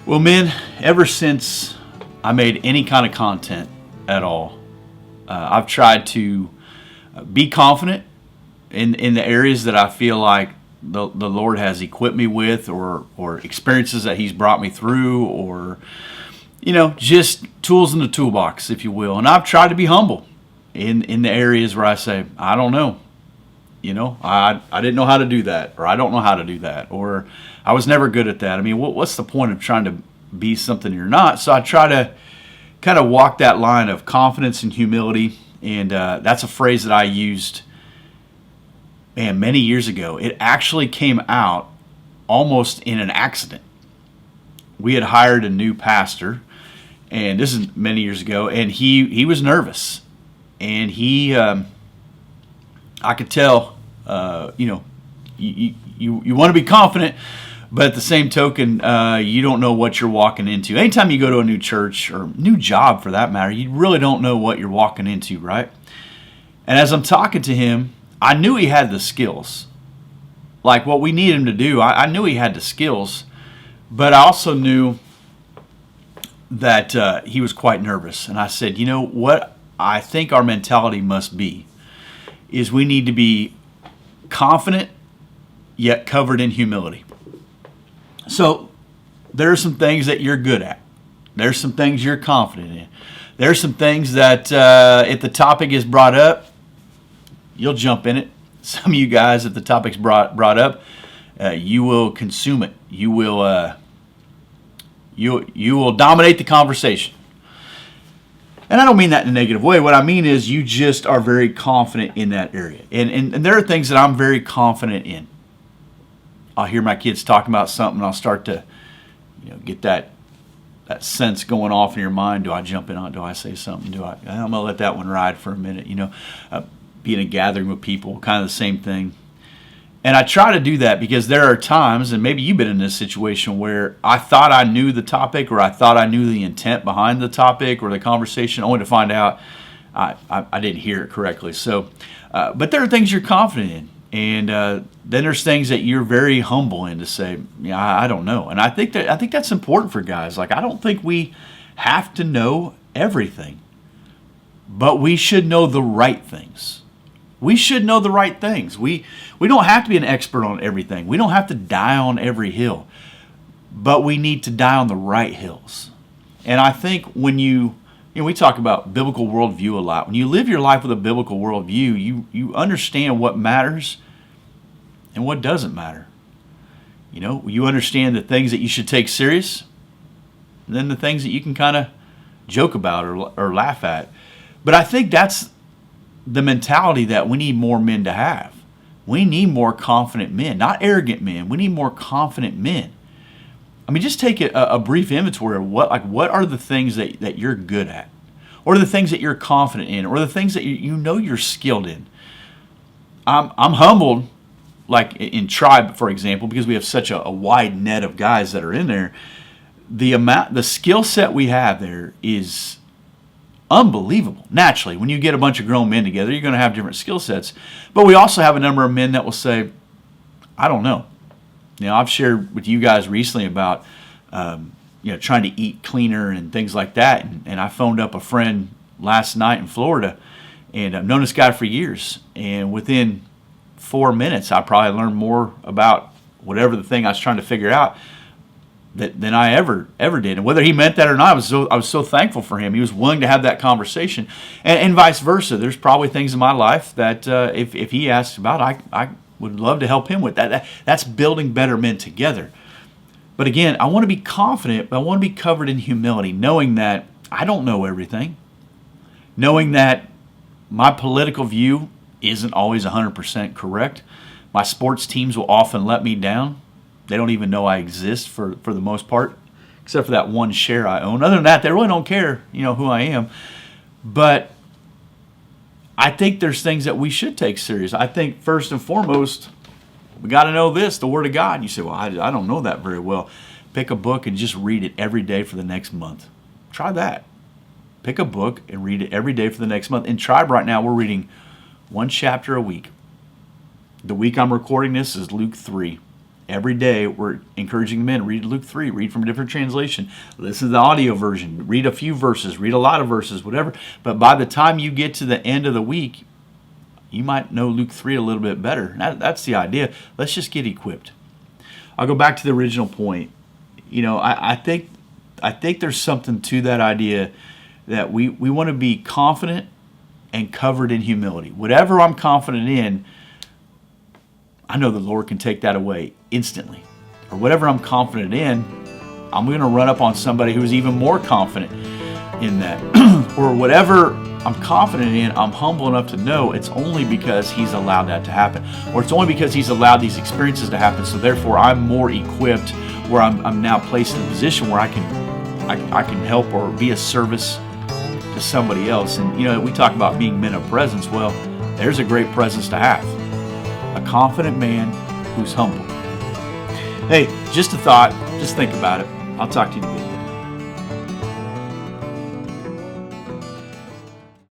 Well, men, ever since I made any kind of content at all, I've tried to be confident in the areas that I feel like the Lord has equipped me with, or experiences that He's brought me through, or just tools in the toolbox, if you will. And I've tried to be humble in the areas where I say, I don't know. I didn't know how to do that, or I don't know how to do that, or I was never good at that. I mean, what's the point of trying to be something you're not? So I try to kind of walk that line of confidence and humility, and that's a phrase that I used, man, many years ago. It actually came out almost in an accident. We had hired a new pastor, and this is many years ago, and he was nervous, and I could tell, you want to be confident, but at the same token, you don't know what you're walking into. Anytime you go to a new church, or new job for that matter, you really don't know what you're walking into, right? And as I'm talking to him, I knew he had the skills. Like what we need him to do, I knew he had the skills, but I also knew that he was quite nervous. And I said, what I think our mentality must be is we need to be confident yet covered in humility. So there are some things that you're good at. There's some things you're confident in. There's some things that if the topic is brought up, you'll jump in it. Some of you guys, if the topic's brought up, you will consume it. You will dominate the conversation. And I don't mean that in a negative way. What I mean is you just are very confident in that area. And there are things that I'm very confident in. I'll hear my kids talking about something, and I'll start to get that sense going off in your mind. Do I jump in on it? Do I say something? I'm going to let that one ride for a minute. Be in a gathering with people, kind of the same thing. And I try to do that because there are times, and maybe you've been in this situation, where I thought I knew the topic, or I thought I knew the intent behind the topic or the conversation, only to find out I didn't hear it correctly. So, but there are things you're confident in. And then there's things that you're very humble in to say, I don't know. And I think that's important for guys. Like, I don't think we have to know everything, but we should know the right things. We should know the right things. We don't have to be an expert on everything. We don't have to die on every hill, but we need to die on the right hills. And I think when we talk about biblical worldview a lot. When you live your life with a biblical worldview, you understand what matters and what doesn't matter. You understand the things that you should take serious, and then the things that you can kind of joke about or laugh at. But I think that's the mentality that we need more men to have. We need more confident men, not arrogant men. We need more confident men. I mean, just take a brief inventory of what are the things that you're good at, or the things that you're confident in, or the things that you're skilled in. I'm humbled, like in Tribe, for example, because we have such a wide net of guys that are in there. The skill set we have there is unbelievable. Naturally, when you get a bunch of grown men together, you're going to have different skill sets. But we also have a number of men that will say, I don't know. I've shared with you guys recently about trying to eat cleaner and things like that. And I phoned up a friend last night in Florida, and I've known this guy for years. And within 4 minutes, I probably learned more about whatever the thing I was trying to figure out than I ever did. And whether he meant that or not, I was so thankful for him. He was willing to have that conversation, and vice versa. There's probably things in my life that if he asks about, I would love to help him with that. That's building better men together. But again, I want to be confident, but I want to be covered in humility, knowing that I don't know everything, knowing that my political view isn't always 100% correct. My sports teams will often let me down. They don't even know I exist for the most part, except for that one share I own. Other than that, they really don't care, who I am. But I think there's things that we should take serious. I think first and foremost, we got to know this, the Word of God. And you say, well, I don't know that very well. Pick a book and just read it every day for the next month. Try that. Pick a book and read it every day for the next month. In Tribe right now, we're reading one chapter a week. The week I'm recording this is Luke 3. Every day we're encouraging the men, read Luke 3, read from a different translation, listen to the audio version, read a few verses, read a lot of verses, whatever. But by the time you get to the end of the week, you might know Luke 3 a little bit better. That's the idea. Let's just get equipped. I'll go back to the original point. I think there's something to that idea that we want to be confident and covered in humility. Whatever I'm confident in, I know the Lord can take that away instantly. Or whatever I'm confident in, I'm going to run up on somebody who's even more confident in that. Or whatever I'm confident in, I'm humble enough to know it's only because He's allowed that to happen. Or it's only because He's allowed these experiences to happen, so therefore I'm more equipped, where I'm now placed in a position where I can help or be a service to somebody else. And we talk about being men of presence. Well, there's a great presence to have. A confident man who's humble. Hey, just a thought. Just think about it. I'll talk to you in a bit.